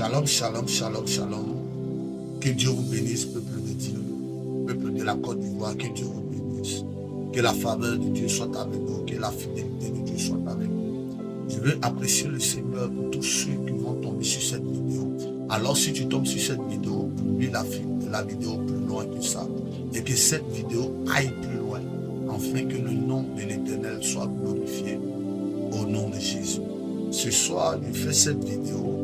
Shalom, shalom, shalom, shalom. Que Dieu vous bénisse, peuple de Dieu, peuple de la Côte d'Ivoire, que Dieu vous bénisse. Que la faveur de Dieu soit avec vous, que la fidélité de Dieu soit avec vous. Je veux apprécier le Seigneur pour tous ceux qui vont tomber sur cette vidéo. Alors si tu tombes sur cette vidéo, publie la vidéo plus loin que ça. Et que cette vidéo aille plus loin, afin que le nom de l'Éternel soit glorifié au nom de Jésus. Ce soir, je fais cette vidéo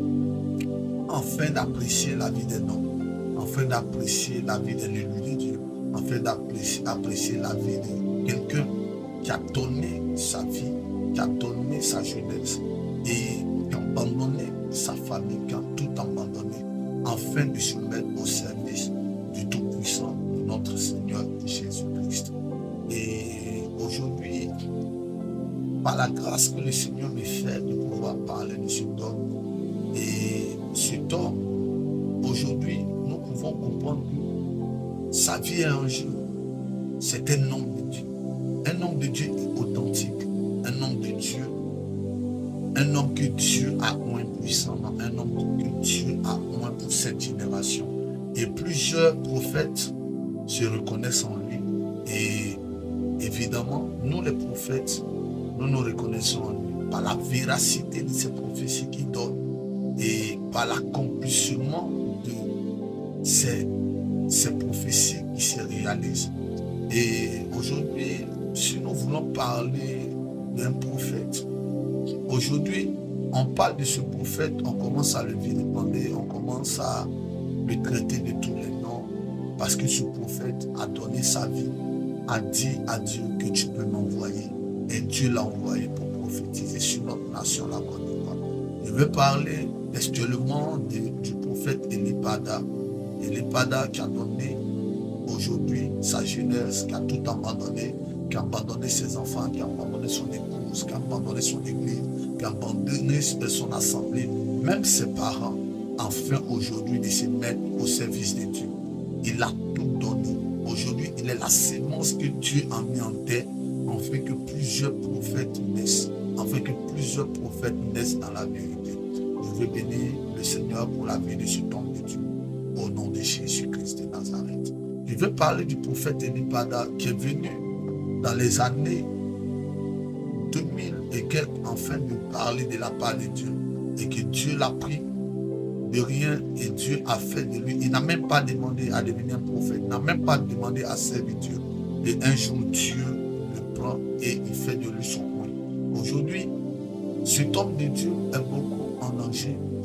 afin d'apprécier la vie d'un homme, afin d'apprécier la vie d'un élu de Dieu, afin d'apprécier la vie de quelqu'un qui a donné sa vie, qui a donné sa jeunesse et qui a abandonné sa famille, qui a tout abandonné, afin de se mettre au service du Tout-Puissant, de notre Seigneur Jésus-Christ. Et aujourd'hui, par la grâce que le Seigneur me fait de pouvoir parler de cet homme, et cet homme, aujourd'hui, nous pouvons comprendre que sa vie est un jeu. C'est un homme de Dieu. Un homme de Dieu authentique. Un homme de Dieu. Un homme que Dieu a oint puissamment. Un homme que Dieu a oint pour cette génération. Et plusieurs prophètes se reconnaissent en lui. Et évidemment, nous les prophètes, nous nous reconnaissons en lui par la véracité de ces prophéties qu'il donne et par l'accomplissement de ces prophéties qui se réalisent. Et aujourd'hui, si nous voulons parler d'un prophète, aujourd'hui, on parle de ce prophète, on commence à le vilipender, on commence à le traiter de tous les noms, parce que ce prophète a donné sa vie, a dit à Dieu que tu peux m'envoyer. Et Dieu l'a envoyé pour prophétiser sur notre nation, la Côte d'Ivoire. Je veux parler textuellement du prophète Elipada. Elipada qui a donné aujourd'hui sa jeunesse, qui a tout abandonné, qui a abandonné ses enfants, qui a abandonné son épouse, qui a abandonné son église, qui a abandonné son assemblée, même ses parents, afin aujourd'hui de se mettre au service de Dieu. Il a tout donné. Aujourd'hui, il est la sémence que Dieu a mis en terre, afin que plusieurs prophètes naissent, afin que plusieurs prophètes naissent dans la vérité. Je veux bénir le Seigneur pour la vie de cet homme de Dieu, au nom de Jésus-Christ de Nazareth. Je veux parler du prophète Elipada qui est venu dans les années 2000 et quelques, afin de parler de la part de Dieu, et que Dieu l'a pris de rien et Dieu a fait de lui. Il n'a même pas demandé à devenir un prophète, il n'a même pas demandé à servir Dieu. Et un jour, Dieu le prend et il fait de lui son roi. Aujourd'hui, cet homme de Dieu est beaucoup en danger